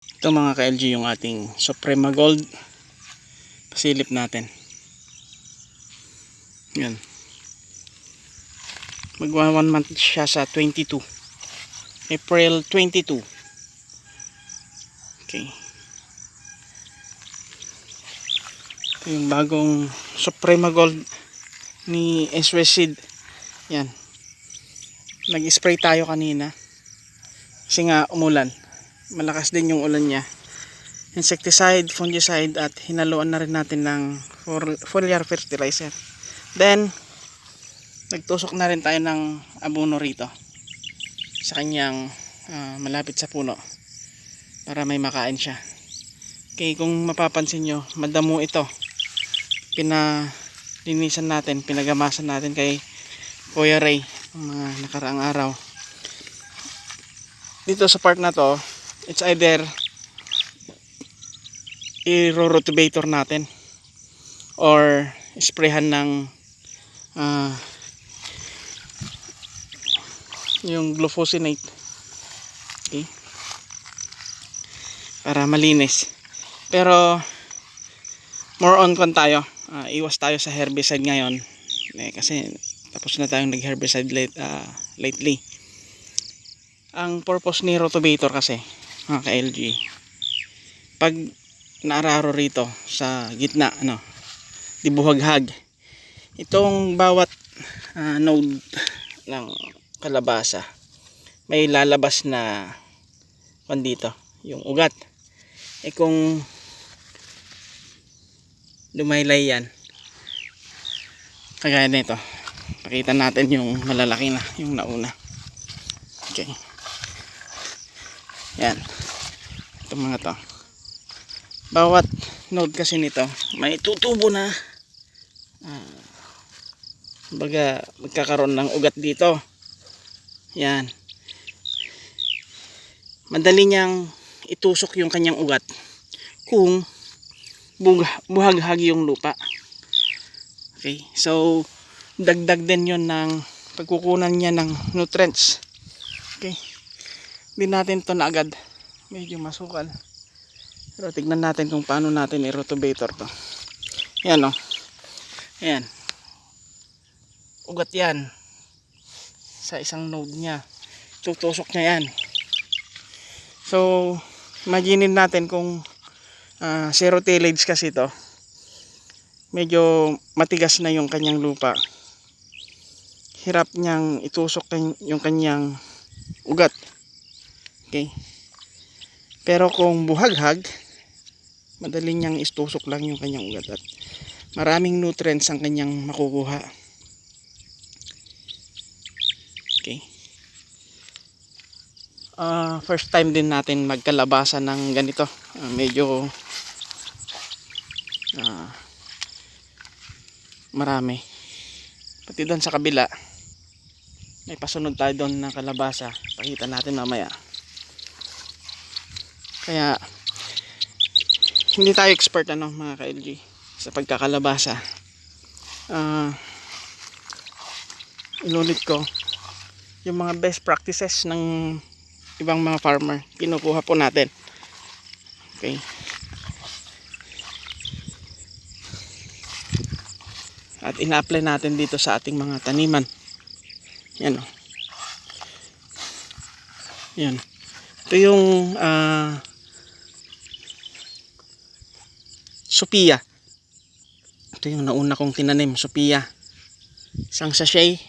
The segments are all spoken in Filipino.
Ito mga ka-LG yung ating Suprema Gold. Pasilip natin. Yan. Magwa 1 month siya sa 22. April 22. Okay. Ito yung bagong Suprema Gold ni SOS Seed. Yan. Nag-spray tayo kanina. Kasi nga umulan. Malakas din yung ulan niya. Insecticide, fungicide at hinaluan na rin natin ng foliar fertilizer. Then nagtusok na rin tayo ng abono rito sa kanyang malapit sa puno para may makain siya. Okay, kung mapapansin nyo, madamo ito. Pinalinisan natin, pinagamasan natin kay Kuya Ray mga nakaraang araw. Dito sa part na to, it's either i-rotovator natin or sprayhan ng yung glufosinate, okay, para malinis. Pero more on kon tayo, iwas tayo sa herbicide ngayon kasi tapos na tayong nag herbicide lately. Ang purpose ni rotovator kasi mga ka-LG, pag naararo rito sa gitna, di buhaghag itong bawat node ng kalabasa, may lalabas na dito yung ugat. Kung lumaylay yan, kagaya nito, pakita natin yung malalaki na, yung nauna. Okay, yan, itong mga to, bawat node kasi nito may tutubo na, baga magkakaroon ng ugat dito. Yan, madali niyang itusok yung kanyang ugat kung buhaghag yung lupa. Okay, so dagdag din yon ng pagkukunan niya ng nutrients. Okay, hindi natin to na agad, medyo masukal, pero tignan natin kung paano natin i-rotovator to. Yan ayan, ugat yan sa isang node niya, tutusok niya yan. So imaginin natin kung zero tillage kasi to, medyo matigas na yung kanyang lupa, hirap niyang itusok yung kanyang ugat. Okay, pero kung buhaghag, madali niyang istusok lang yung kanyang ugat at maraming nutrients ang kanyang makukuha. Okay, first time din natin magkalabasa ng ganito, medyo marami. Pati doon sa kabila may pasunod tayo doon na kalabasa, pakita natin mamaya. Kaya hindi tayo expert mga ka-LG sa pagkakalabasa. Inulit ko yung mga best practices ng ibang mga farmer, kinukuha po natin. Okay, at ina-apply natin dito sa ating mga taniman. Yan yan, ito yung Sophia. Ito yung nauna kong tinanim, Sophia, isang sachet,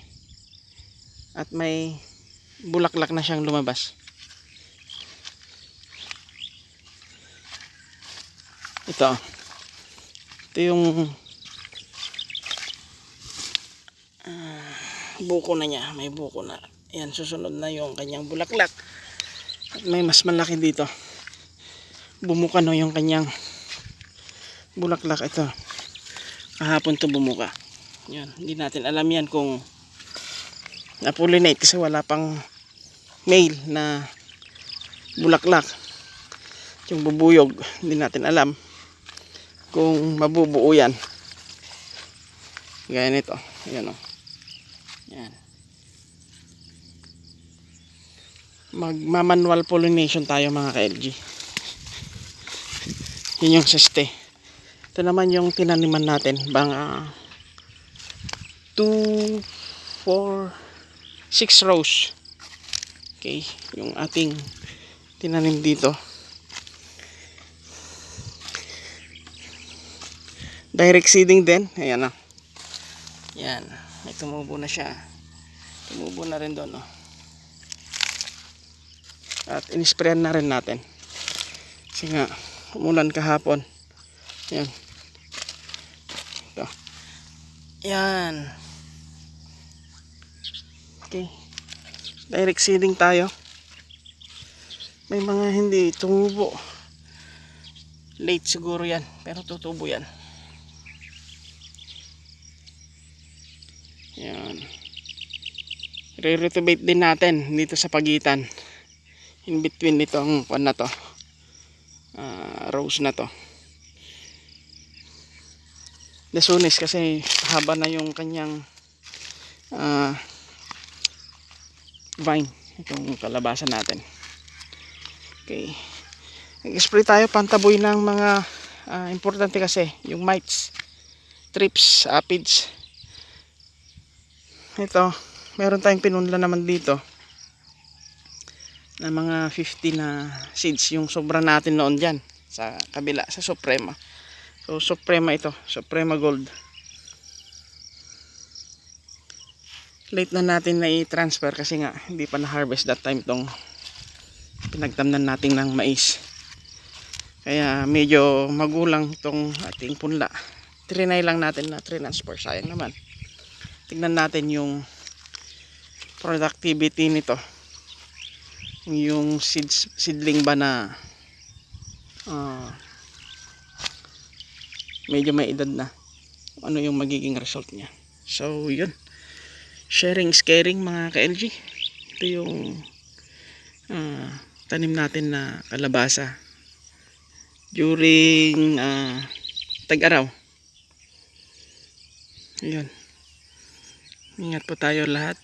at may bulaklak na siyang lumabas. Ito yung buko na niya, may buko na yan, susunod na yung kanyang bulaklak at may mas malaki dito, bumuka yung kanyang bulaklak. Ito kahapon to bumuka. Yan, hindi natin alam yan kung na-pollinate kasi wala pang male na bulaklak. Yung bubuyog, hindi natin alam kung mabubuo yan. Gaya nito, ayan yan. Magma-manual pollination tayo mga ka-LG. Yun yung seste. Ito naman yung tinaniman natin. Bang 2, 4, 6 rows. Okay, yung ating tinanim dito. Direct seeding din. Ayan na. Yan. May tumubo na siya. Tumubo na rin doon. Oh. At inisprayan na rin natin. Kasi nga, umulan kahapon. Yan. Ito. Yan. Okay. Direct seeding tayo. May mga hindi tumubo. Late siguro yan. Pero tutubo yan. Yan. Re-retivate din natin dito sa pagitan. In between nitong pan na to. Rows na to. Dasunis kasi haba na yung kanyang vine. Itong kalabasan natin. Okay. Nag-spray tayo pantaboy ng mga importante kasi yung mites, trips, aphids. Ito, meron tayong pinunla naman dito na mga 50 na seeds, yung sobra natin noon dyan sa kabila, sa Suprema. So Suprema ito, Suprema Gold. Late na natin na i-transfer kasi nga hindi pa na-harvest that time tong pinagtamnan natin ng mais. Kaya medyo magulang tong ating punla. Trinay lang natin na transfer, sayang naman. Tingnan natin yung productivity nito. Yung seedling ba na medyo may edad na. Ano yung magiging result niya. So yun. Sharing is caring mga ka-LG. Ito yung tanim natin na kalabasa during tag-araw. Yun. Ingat po tayo lahat.